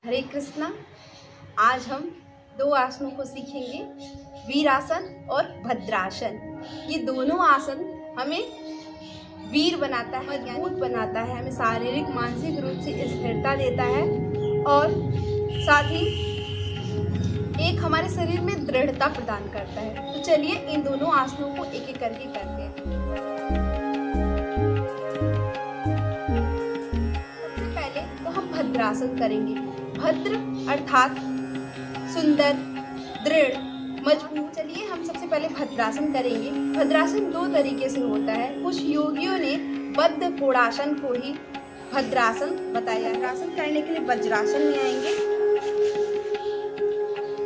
हरे कृष्णा। आज हम दो आसनों को सीखेंगे, वीरासन और भद्रासन। ये दोनों आसन हमें वीर बनाता है, मजबूत बनाता है, हमें शारीरिक मानसिक रूप से स्थिरता देता है और साथ ही एक हमारे शरीर में दृढ़ता प्रदान करता है। तो चलिए इन दोनों आसनों को एक एक करके करते हैं। सबसे पहले तो हम भद्रासन करेंगे। भद्र अर्थात सुंदर, दृढ़, मजबूत। चलिए हम सबसे पहले भद्रासन करेंगे। भद्रासन दो तरीके से होता है। कुछ योगियों ने बद्ध कोणासन को ही भद्रासन बताया। भद्रासन करने के लिए वज्रासन में आएंगे।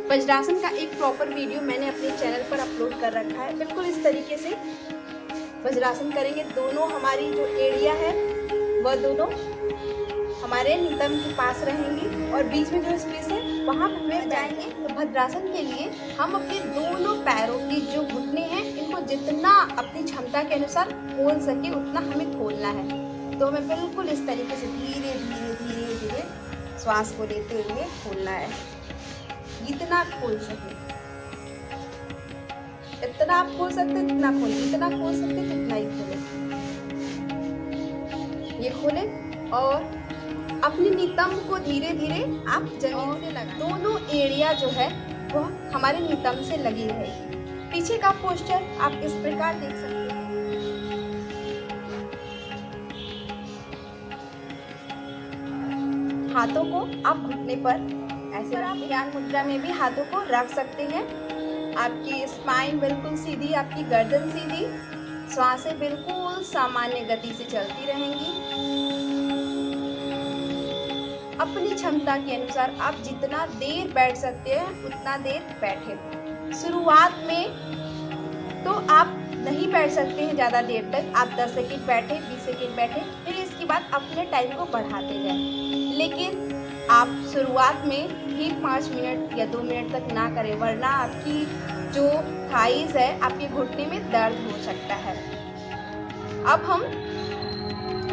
वज्रासन का एक प्रॉपर वीडियो मैंने अपने चैनल पर अपलोड कर रखा है। बिल्कुल इस तरीके से वज्रासन करेंगे। दोनों हमारी जो एड़िया है वह दोनों हमारे नितंब के पास रहेंगी और बीच में जो स्पेस है वहाँ पर हमें जाएंगे। तो भद्रासन के लिए हम अपने दोनों पैरों की जो घुटने हैं इनको जितना अपनी क्षमता के अनुसार खोल सके उतना हमें खोलना है। तो हमें बिल्कुल इस तरीके से धीरे धीरे धीरे धीरे श्वास को लेते हुए खोलना है। जितना खोल सके इतना आप खोल सकते हैं, जितना खोले, जितना खोल सकते हैं जितना ही खोले। ये खोले और अपने नितंब को धीरे धीरे आप जमीन से लगा। दोनों एड़िया जो है वो हमारे नितंब से लगी रहेगी। पीछे का पोस्चर आप इस प्रकार देख सकते हैं। हाथों को आप घुटने पर ऐसे, आप ज्ञान मुद्रा में भी हाथों को रख सकते हैं। आपकी स्पाइन बिल्कुल सीधी, आपकी गर्दन सीधी, श्वासें बिल्कुल सामान्य गति से चलती रहेंगी। अपनी क्षमता के अनुसार आप जितना देर बैठ सकते हैं उतना देर बैठे। शुरुआत में तो आप नहीं बैठ सकते हैं ज़्यादा देर तक। आप 10 सेकंड बैठे, 20 सेकंड बैठे, फिर इसके बाद अपने टाइम को बढ़ाते जाएं। लेकिन आप शुरुआत में ही 5 मिनट या 2 मिनट तक ना करें, वरना आपकी जो थाइस है, आपके घुटने में दर्द हो सकता है। अब हम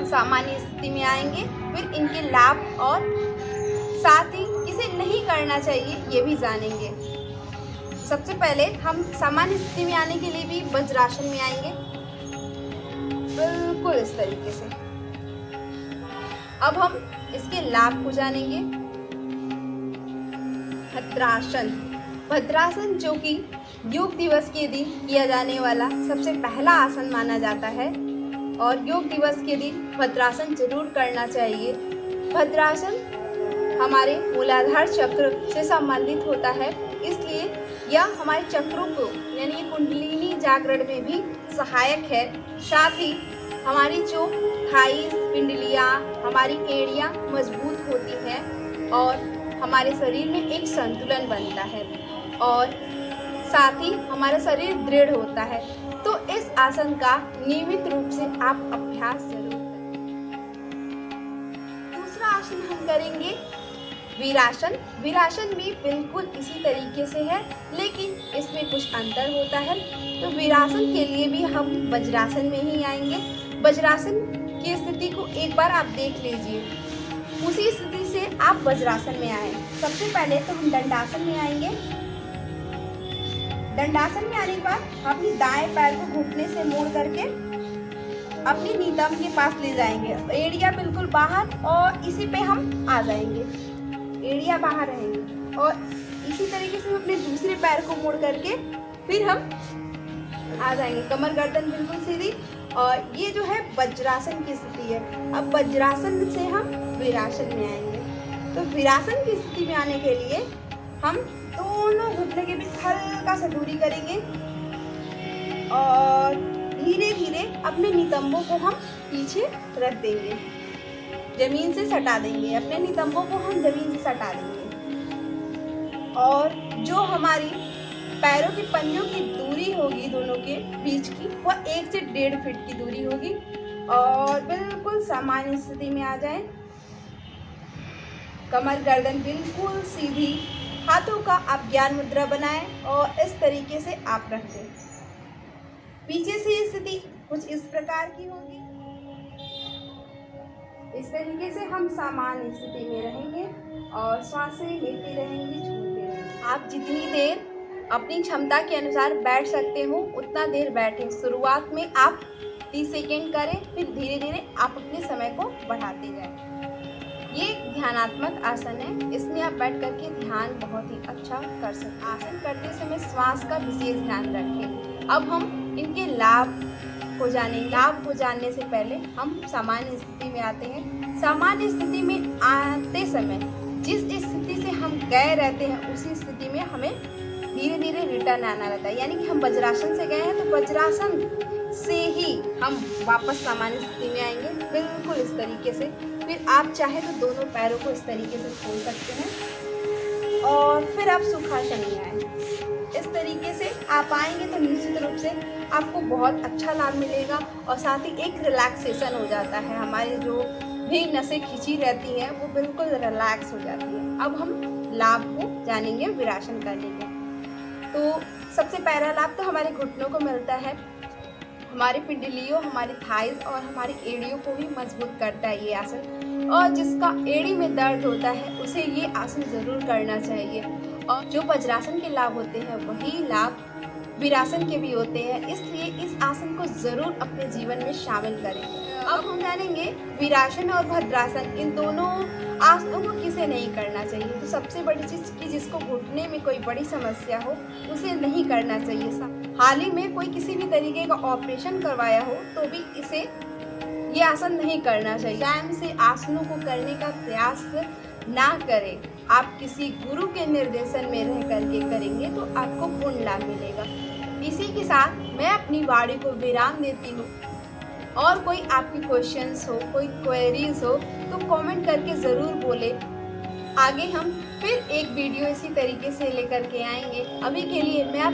सामान्य स्थिति में आएंगे, फिर इनके लाभ और साथ ही किसे नहीं करना चाहिए ये भी जानेंगे। सबसे पहले हम सामान्य स्थिति में आने के लिए भी वज्रासन में आएंगे, बिल्कुल इस तरीके से। अब हम इसके लाभ को जानेंगे। भद्रासन, भद्रासन जो कि योग दिवस के दिन किया जाने वाला सबसे पहला आसन माना जाता है और योग दिवस के दिन भद्रासन जरूर करना चाहिए। भद्रासन हमारे मूलाधार चक्र से संबंधित होता है, इसलिए यह हमारे चक्रों को यानी कुंडलिनी जागरण में भी सहायक है। साथ ही हमारी जो थाइस, पिंडलियाँ, हमारी एड़ियाँ मजबूत होती हैं और हमारे शरीर में एक संतुलन बनता है और साथ ही हमारा शरीर दृढ़ होता है। तो इस आसन का नियमित रूप से आप अभ्यास जरूर करें। दूसरा आसन हम करेंगे वीरासन। वीरासन भी बिल्कुल इसी तरीके से है, लेकिन इसमें कुछ अंतर होता है। तो वीरासन के लिए भी हम वज्रासन में ही आएंगे। वज्रासन की स्थिति को एक बार आप देख लीजिए, उसी स्थिति से आप वज्रासन में आए। सबसे पहले तो हम दंडासन में आएंगे। दंडासन में आने के बाद अपनी दाएं पैर को घुटने से मोड़ करके अपने नितंब के पास ले जाएंगे। एड़िया बिल्कुल बाहर और इसी पे हम आ जाएंगे। एड़िया बाहर रहेंगे और इसी तरीके से अपने दूसरे पैर को मोड़ करके फिर हम आ जाएंगे। कमर गर्दन बिल्कुल सीधी। और ये जो है वज्रासन की स्थिति है। अब वज्रासन से हम वीरासन में आएंगे। तो वीरासन की स्थिति में आने के लिए हम दोनों घुटने के बीच हल्का सा दूरी करेंगे और धीरे धीरे अपने नितंबों को हम पीछे रख देंगे, जमीन से सटा देंगे। अपने नितंबों को हम जमीन से सटा देंगे और जो हमारी पैरों के पंजों की दूरी होगी दोनों के बीच की, वह 1 से 1.5 फीट की दूरी होगी और बिल्कुल सामान्य स्थिति में आ जाए। कमर गर्दन बिल्कुल सीधी। हाथों का आप ज्ञान मुद्रा बनाएं और इस तरीके से आप रखें। पीछे से स्थिति कुछ इस प्रकार की होगी। इस तरीके से हम सामान्य स्थिति में रहेंगे और सांसें लेते रहेंगे, छोड़ते रहेंगे। आप जितनी देर अपनी क्षमता के अनुसार बैठ सकते हो उतना देर बैठें। शुरुआत में आप 30 सेकेंड करें, फिर धीरे धीरे आप अपने समय को बढ़ाते जाएं। ये ध्यानात्मक आसन है, इसमें आप बैठ करके ध्यान बहुत ही अच्छा कर सकते हैं। आसन करते समय श्वास का विशेष ध्यान रखें। अब हम इनके लाभ को जानेंगे। लाभ को जानने से पहले हम सामान्य स्थिति में आते हैं। सामान्य स्थिति में आते समय जिस स्थिति से हम गए रहते हैं उसी स्थिति में हमें धीरे धीरे रिटर्न आना रहता है। यानी कि हम वज्रासन से गए हैं तो वज्रासन से ही हम वापस सामान्य स्थिति में आएंगे, बिल्कुल इस तरीके से। फिर आप चाहे तो दोनों पैरों को इस तरीके से खोल सकते हैं और फिर आप सुखासन में आए। इस तरीके से आप आएंगे तो निश्चित रूप से आपको बहुत अच्छा लाभ मिलेगा और साथ ही एक रिलैक्सेशन हो जाता है। हमारी जो भी नसें खींची रहती हैं वो बिल्कुल रिलैक्स हो जाती है। अब हम लाभ को जानेंगे वीरासन करने के। तो सबसे पहला लाभ तो हमारे घुटनों को मिलता है, हमारे पिंडलियों, हमारे थाइस और हमारी एड़ियों को भी मजबूत करता है ये आसन। और जिसका एड़ी में दर्द होता है उसे ये आसन ज़रूर करना चाहिए। और जो वज्रासन के लाभ होते हैं वही लाभ वीरासन के भी होते हैं, इसलिए इस आसन को ज़रूर अपने जीवन में शामिल करें। अब हम जानेंगे वीरासन और भद्रासन, इन दोनों आसनों को किसे नहीं करना चाहिए। तो सबसे बड़ी चीज़ कि जिसको घुटने में कोई बड़ी समस्या हो उसे नहीं करना चाहिए। हाल ही में कोई किसी भी तरीके का ऑपरेशन करवाया हो तो भी इसे ये आसन नहीं करना चाहिए। टाइम से आसनों को करने का प्रयास ना करें। आप किसी गुरु के निर्देशन में रह करके करेंगे तो आपको पूर्ण लाभ मिलेगा। इसी के साथ मैं अपनी वाणी को विराम देती हूँ। और कोई आपकी क्वेश्चंस हो, कोई क्वेरीज हो तो कमेंट करके ज़रूर बोले। आगे हम फिर एक वीडियो इसी तरीके से लेकर के आएंगे। अभी के लिए मैं